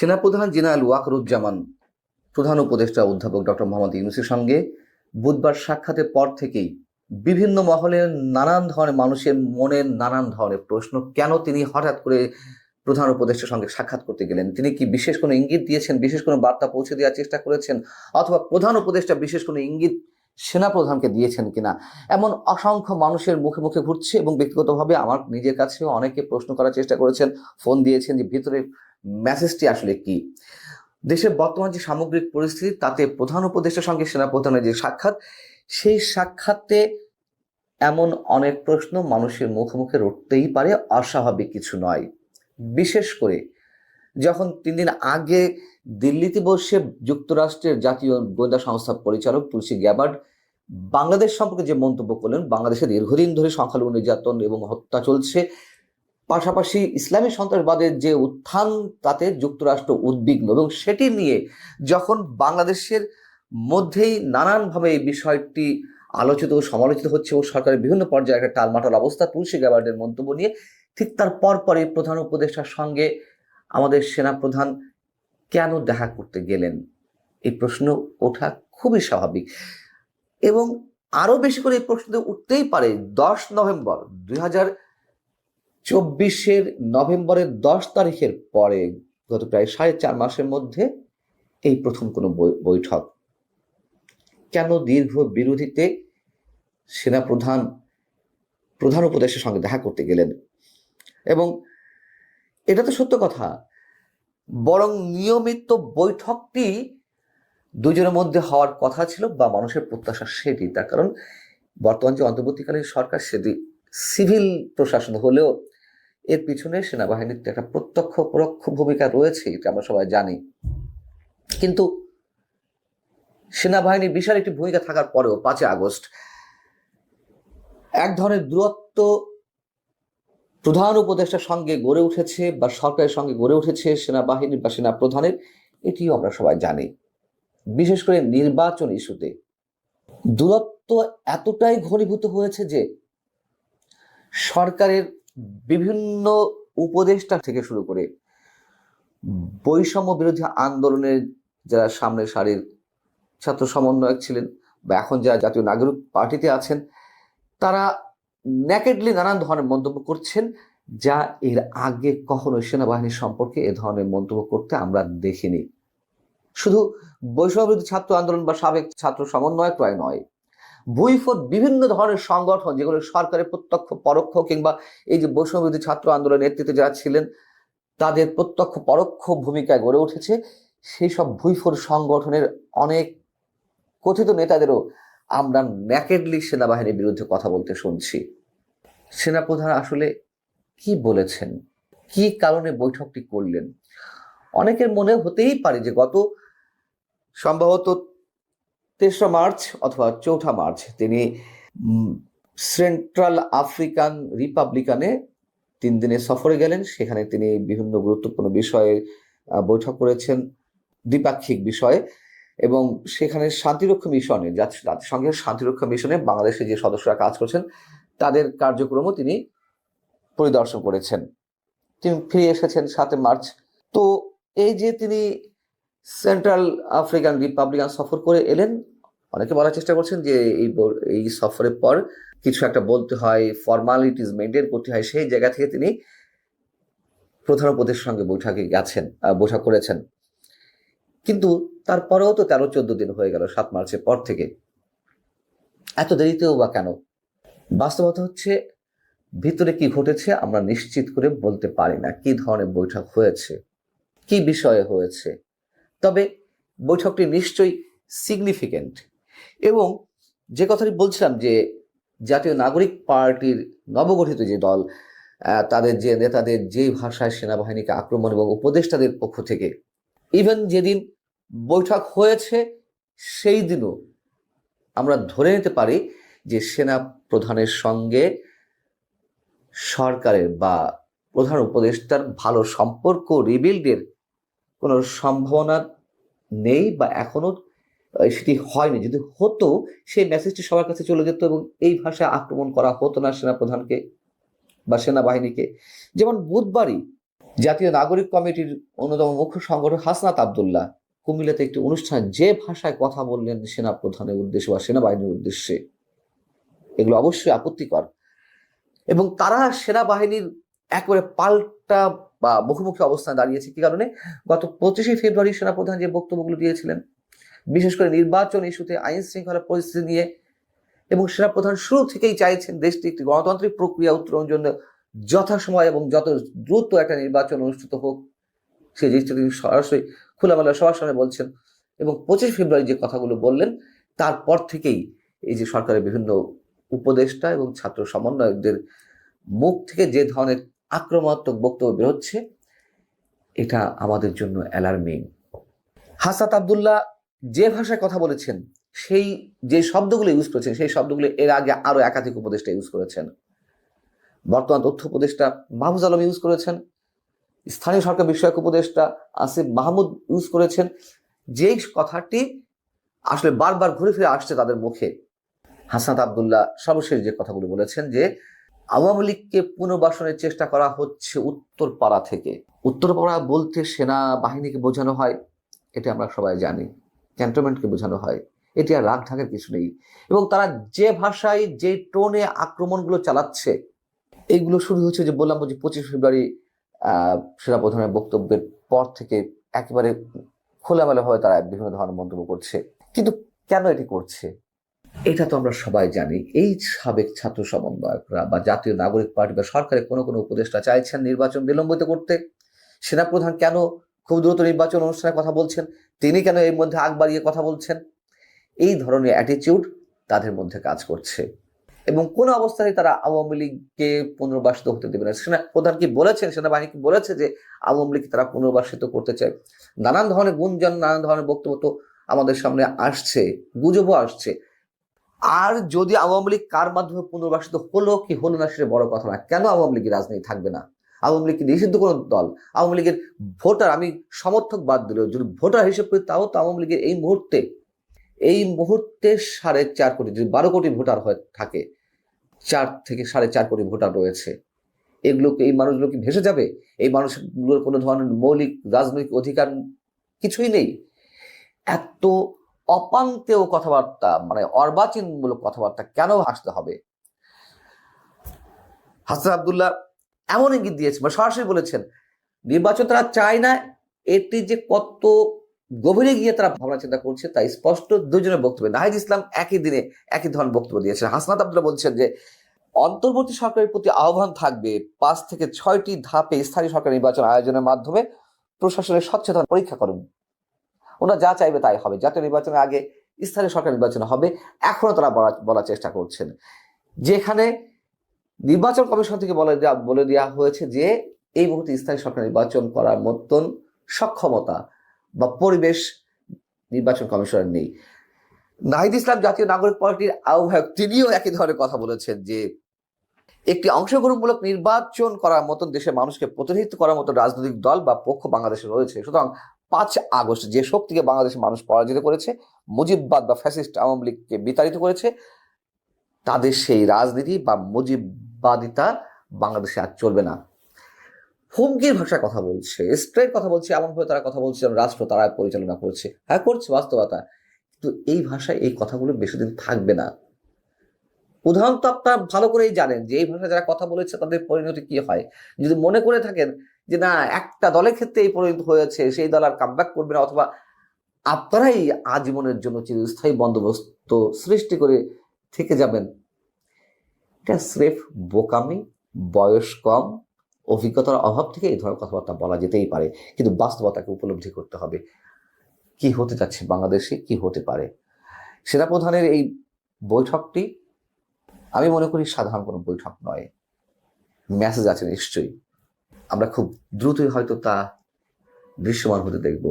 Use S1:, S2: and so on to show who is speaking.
S1: সেনাপ্রধান জেনারেল ওয়াকারুজ্জামান প্রধান উপদেষ্টা অধ্যাপক ডক্টর মোহাম্মদ ইউনূসের সঙ্গে বুধবার সাক্ষাতের পর থেকেই বিভিন্ন মহলের নানান ধরনের মানুষের মনের নানান ধরনের প্রশ্ন, কেন তিনি হঠাৎ করে প্রধান উপদেষ্টার সঙ্গে সাক্ষাৎ করতে গেলেন? তিনি কি বিশেষ কোনো ইঙ্গিত দিয়েছেন, বিশেষ কোনো বার্তা পৌঁছে দেওয়ার চেষ্টা করেছেন, অথবা প্রধান উপদেষ্টা বিশেষ কোনো ইঙ্গিত সেনাপ্রধানকে দিয়েছেন কিনা? এমন অসংখ্য মানুষের মুখে মুখে ঘুরছে এবং ব্যক্তিগতভাবে আমার নিজের কাছেও অনেকে প্রশ্ন করার চেষ্টা করেছেন, ফোন দিয়েছেন যে ভিতরে মেসেজটি আসলে কি। দেশের বর্তমান যে সামগ্রিক পরিস্থিতি, তাতে প্রধান উপদেষ্টার সঙ্গে সেনাপ্রধানের যে সাক্ষাৎ, সেই সাক্ষাতে এমন অনেক প্রশ্ন মানুষের মুখে মুখে উঠতেই পারে, অস্বাভাবিক কিছু নয়। বিশেষ করে যখন 3 দিন আগে দিল্লিতে বসে যুক্তরাষ্ট্রের জাতীয় গোয়েন্দা সংস্থার পরিচালক তুলসী গ্যাবার্ড বাংলাদেশ সম্পর্কে যে মন্তব্য করলেন, বাংলাদেশে দীর্ঘদিন ধরে সংখ্যালঘু নির্যাতন এবং হত্যা চলছে, পাশাপাশি ইসলামী সন্ত্রাসবাদের যে উত্থান, তাতে যুক্তরাষ্ট্র উদ্বিগ্ন, এবং সেটি নিয়ে যখন বাংলাদেশের মধ্যেই নানানভাবে এই বিষয়টি আলোচিত ও সমালোচিত হচ্ছে ও সরকারের বিভিন্ন পর্যায়ে একটা টালমাটাল অবস্থা, তুলসী গ্যাবার্ডের মন্তব্য নিয়ে ঠিক তার পরপরই প্রধান উপদেষ্টার সঙ্গে আমাদের সেনাপ্রধান কেন দেখা করতে গেলেন, এই প্রশ্ন ওঠা খুবই স্বাভাবিক। এবং আরো বেশি করে এই প্রশ্ন উঠতেই পারে 10 নভেম্বর 2024 নভেম্বরের 10 তারিখের পরে, গত প্রায় 4.5 মাসের মধ্যে এই প্রথম কোনো বৈঠক। কেন দীর্ঘ বিরতিতে সেনাপ্রধান প্রধান উপদেষ্টার সঙ্গে দেখা করতে গেলেন? এবং এটা তো সত্য কথা, বরং নিয়মিত বৈঠকটি দুজনের মধ্যে হওয়ার কথা ছিল, বা মানুষের প্রত্যাশা সেটি। তার কারণ বর্তমান যে অন্তর্বর্তীকালীন সরকার, সেটি সিভিল প্রশাসন হলেও এর পিছনে সেনাবাহিনীর একটা প্রত্যক্ষ পরোক্ষ ভূমিকা রয়েছে, এটা আমরা সবাই জানি। কিন্তু সেনাবাহিনীর বিশাল একটি ভূমিকা থাকার পরেও 5 আগস্ট এক ধরনের দূরত্ব প্রধান উপদেষ্টার সঙ্গে গড়ে উঠেছে, বা সরকারের সঙ্গে গড়ে উঠেছে সেনাবাহিনীর বা সেনা প্রধানের, এটিও আমরা সবাই জানি। বিশেষ করে নির্বাচন ইস্যুতে দূরত্ব এতটাই ঘনীভূত হয়েছে যে সরকারের বিভিন্ন উপদেষ্টা থেকে শুরু করে বৈষম্য বিরোধী আন্দোলনের যারা সামনের সারির ছাত্র সমন্বয়ক ছিলেন, বা এখন যারা জাতীয় নাগরিক পার্টিতে আছেন, তারা ন্যাকেডলি নানান ধরনের মন্তব্য করছেন, যা এর আগে কখনো সেনাবাহিনী সম্পর্কে এ ধরনের মন্তব্য করতে আমরা দেখিনি। শুধু বৈষম্য বিরোধী ছাত্র আন্দোলন বা সাবেক ছাত্র সমন্বয়ক নয়, ভুইফোর বিভিন্ন ধরনের সংগঠন, যেগুলো সরকারের প্রত্যক্ষ পরোক্ষ, কিংবা এই যে বৈষম্য বিরোধী ছাত্র আন্দোলনের নেতৃত্বে যারা ছিলেন, তাদের প্রত্যক্ষ পরোক্ষ ভূমিকায় গড়ে উঠেছে, সেই সব ভুইফোর সংগঠনের অনেক কথিত নেতাদেরও আমরা ন্যাকেডলি সেনাবাহিনীর বিরুদ্ধে কথা বলতে শুনছি। সেনাপ্রধান আসলে কি বলেছেন, কি কারণে বৈঠকটি করলেন? অনেকের মনে হতেই পারে যে গত সম্ভবত 3রা মার্চ অথবা 4ঠা মার্চ তিনি সেন্ট্রাল আফ্রিকান রিপাবলিকানে 3 দিনের সফরে গেলেন। সেখানে তিনি বিভিন্ন গুরুত্বপূর্ণ বিষয়ে বৈঠক করেছেন, দ্বিপাক্ষিক বিষয়ে, এবং সেখানে শান্তিরক্ষা মিশনে, জাতিসংঘের শান্তিরক্ষা মিশনে বাংলাদেশে যে সদস্যরা কাজ করছেন, তাদের কার্যক্রমও তিনি পরিদর্শন করেছেন। তিনি ফিরে এসেছেন 7 মার্চ। তো এই যে তিনি সেন্ট্রাল আফ্রিকান রিপাবলিকান সফর করে এলেন, অনেকে বলার চেষ্টা করছেন যে এই সফরের পর কিছু একটা বলতে হয়, ফর্মালিটিস মেনটেন করতে হয়, সেই জায়গা থেকে তিনি প্রধান উপদেষ্টার সঙ্গে বৈঠক করেছেন। কিন্তু তারপরেও তো 13-14 দিন হয়ে গেল 7 মার্চের পর থেকে, এত দেরিতেও বা কেন? বাস্তবতা হচ্ছে, ভিতরে কি ঘটেছে আমরা নিশ্চিত করে বলতে পারি না, কি ধরনের বৈঠক হয়েছে, কি বিষয়ে হয়েছে। তবে বৈঠকটি নিশ্চয়ই সিগনিফিকেন্ট। এবং যে কথাটি বলছিলাম, যে জাতীয় নাগরিক পার্টির নবগঠিত যে দল, তাদের যে নেতাদের যে ভাষায় সেনাবাহিনীকে আক্রমণ, এবং উপদেষ্টাদের পক্ষ থেকে ইভেন যেদিন বৈঠক হয়েছে সেই দিনও আমরা ধরে নিতে পারি যে সেনা প্রধানের সঙ্গে সরকারের বা প্রধান উপদেষ্টার ভালো সম্পর্ক রিবিল্ডের কোনো সম্ভাবনা নেই, বা এখনো সেটি হয়নি। যদি হতো, সেই মেসেজটি সবার কাছে চলে যেত এবং এই ভাষায় আক্রমণ করা হতো না সেনাপ্রধানকে বা সেনাবাহিনীকে। যেমন বুধবারই জাতীয় নাগরিক কমিটির অন্যতম মুখ্য সংগঠক হাসনাত আব্দুল্লাহ কুমিল্লাতে একটি অনুষ্ঠানে যে ভাষায় কথা বললেন সেনা প্রধানের উদ্দেশ্যে বা সেনাবাহিনীর উদ্দেশ্যে, এগুলো অবশ্যই আপত্তিকর। এবং তারা সেনাবাহিনীর একেবারে পাল্টা বা মুখোমুখি অবস্থানে দাঁড়িয়েছে। কি কারণে? গত 25শে ফেব্রুয়ারি সেনাপ্রধান যে বক্তব্যগুলো দিয়েছিলেন, বিশেষ করে নির্বাচন ইস্যুতে, আইন শৃঙ্খলা পরিস্থিতি নিয়ে, এবং সেনাপ্রধান শুরু থেকেই চাইছেন দেশটি একটি গণতান্ত্রিক প্রক্রিয়া উত্তরণের জন্য যথাসময় এবং যত দ্রুত একটা নির্বাচন অনুষ্ঠিত হোক, সেই জিনিসটা তিনি সরাসরি খোলামেলা সবার সামনে বলছেন। এবং 25 ফেব্রুয়ারি যে কথাগুলো বললেন, তারপর থেকেই এই যে সরকারের বিভিন্ন উপদেষ্টা এবং ছাত্র সমন্বয়কদের মুখ থেকে যে ধরনের আক্রমণাত্মক বক্তব্য বেরোচ্ছে, এটা আমাদের জন্য অ্যালার্মিং। হাসনাত আব্দুল্লাহ যে ভাষায় কথা বলেছেন, সেই যে শব্দগুলো ইউজ করেছেন, সেই শব্দগুলো এর আগে আরো একাধিক উপদেষ্টা ইউজ করেছেন। বর্তমান তথ্য উপদেষ্টা মাহফুজ আলম ইউজ করেছেন, স্থানীয় সরকার বিষয়ক উপদেষ্টা আসিফ মাহমুদ ইউজ করেছেন। যেই কথাটি আসলে বারবার ঘুরে ফিরে আসছে তাদের মুখে। হাসনাত আব্দুল্লাহ সর্বশেষ যে কথাগুলো বলেছেন যে আওয়ামী লীগকে পুনর্বাসনের চেষ্টা করা হচ্ছে উত্তরপাড়া থেকে। উত্তরপাড়া বলতে সেনাবাহিনীকে বোঝানো হয়, এটা আমরা সবাই জানি, ক্যান্টনমেন্টকে বোঝানো হয়। এটি আর রাগ ঢাকার কিছু নেই। এবং তারা যে ভাষায় যে টোনে আক্রমণগুলো চালাচ্ছে, এইগুলো শুরু হচ্ছে যে বললাম যে 25 ফেব্রুয়ারি সেনাপ্রধানের বক্তব্যের পর থেকে একেবারে খোলামেলাভাবে তারা বিভিন্ন ধরনের মন্তব্য করছে। কিন্তু কেন এটি করছে এটা তো আমরা সবাই জানি। এই সাবেক ছাত্র সমন্বয়করা বা জাতীয় নাগরিক পার্টি বা সরকারের কোনো কোনো উপদেষ্টা চাইছেন নির্বাচন বিলম্বিত করতে। সেনাপ্রধান কেন খুব দ্রুত নির্বাচন অনুষ্ঠানের কথা বলছেন, তিনি কেন এর মধ্যে আগ বাড়িয়ে কথা বলছেন, এই ধরনের অ্যাটিটিউড তাদের মধ্যে কাজ করছে। এবং কোনো অবস্থায় তারা আওয়ামী লীগকে পুনর্বাসিত হতে দেবে না। সেনাপ্রধান কি বলেছেন, সেনাবাহিনী কি বলেছে যে আওয়ামী লীগকে তারা পুনর্বাসিত করতে চায়? নানান ধরনের গুঞ্জন, নানান ধরনের বক্তব্য তো আমাদের সামনে আসছে, গুজবও আসছে। আর যদি আওয়ামী লীগ কার মাধ্যমে পুনর্বাসিত হলো কি হলো না সেটা বড় কথা না। কেন আওয়ামী লীগের রাজনীতি থাকবে না? আওয়ামী লীগ কি নিষিদ্ধ কোনো দল? আওয়ামী লীগের ভোটার, আমি সমর্থক বাদ দিলেও যদি ভোটার হিসেবে করি, তাও তো আওয়ামী লীগের এই মুহূর্তে 4.5 কোটি, যদি 12 কোটি ভোটার হয়ে থাকে, 4 থেকে 4.5 কোটি ভোটার রয়েছে। এগুলোকে, এই মানুষগুলো কি ভেসে যাবে? এই মানুষগুলোর কোনো ধরনের মৌলিক রাজনৈতিক অধিকার কিছুই নেই। এত অপান্তেও কথাবার্তা, মানে অর্বাচীনমূলক কথাবার্তা কেন আসতে হবে? হাসনাত আব্দুল্লাহ এমন ইঙ্গিত দিয়েছে, মানে সরাসরি বলেছেন নির্বাচন তারা চায় না। এটি যে কত গভীরে গিয়ে তারা ভাবনা চিন্তা করছে তাই স্পষ্ট দুজনের বক্তব্য। নাহিদ ইসলাম একই দিনে একই ধরনের বক্তব্য দিয়েছেন। হাসনাত আব্দুল্লাহ বলছেন যে অন্তর্বর্তী সরকারের প্রতি আহ্বান থাকবে 5 থেকে 6টি ধাপে স্থানীয় সরকার নির্বাচন আয়োজনের মাধ্যমে প্রশাসনের স্বচ্ছতা পরীক্ষা করুন। ওরা যা চাইবে তাই হবে। জাতীয় নির্বাচনের আগে স্থানীয় সরকার নির্বাচন হবে, এখনো তারা বলার চেষ্টা করছেন। যেখানে নির্বাচন কমিশন থেকে বলে দেওয়া হয়েছে যে এই মুহূর্তে স্থানীয় সরকার নির্বাচন করার মতন সক্ষমতা বা পরিবেশ নির্বাচন কমিশনের নেই। নাহিদ ইসলাম জাতীয় নাগরিক পার্টির আহ্বায়ক, তিনিও একই ধরনের কথা বলেছেন যে একটি অংশগ্রহণমূলক নির্বাচন করার মতন, দেশের মানুষকে প্রতিনিধিত্ব করার মতো রাজনৈতিক দল বা পক্ষ বাংলাদেশে রয়েছে। সুতরাং 5 আগস্ট যে শক্তিকে বাংলাদেশের মানুষ পরাজিত করেছে, মুজিববাদ বা ফ্যাসিস্ট আওয়ামী লীগকে বিতাড়িত করেছে, তাদের সেই রাজনীতি বা মুজিববাদিতা বাংলাদেশে আর চলবে না। হুমকির ভাষায় কথা বলছে, স্ট্রেট কথা বলছে, এমনভাবে তারা কথা বলছে যেন রাষ্ট্র তারা পরিচালনা করছে। হ্যাঁ, করছে বাস্তবতা, কিন্তু এই ভাষায় এই কথাগুলো বেশি দিন থাকবে না। উদাহরণ তো আপনারা ভালো করেই জানেন যে এই ভাষায় যারা কথা বলেছে তাদের পরিণতি কি হয়। যদি মনে করে থাকেন যে না একটা দলের ক্ষেত্রে এই পরিণত হয়েছে, সেই দল আর কামব্যাক করবে না, অথবা আপনারাই আজীবনের জন্য চিরস্থায়ী বন্দোবস্ত সৃষ্টি করে থেকে যাবেন, এটা স্রেফ বোকামি, বয়স কম, অভিজ্ঞতার অভাব থেকে এই ধরনের কথাবার্তা বলা যেতেই পারে। কিন্তু বাস্তবতাকে উপলব্ধি করতে হবে কি হতে যাচ্ছে বাংলাদেশে, কি হতে পারে। সেনাপ্রধানের এই বৈঠকটি আমি মনে করি সাধারণ কোনো বৈঠক নয়, মেসেজ আছে নিশ্চয়ই। আমরা খুব দ্রুতই হয়তো তা দৃশ্যমান হতে দেখব।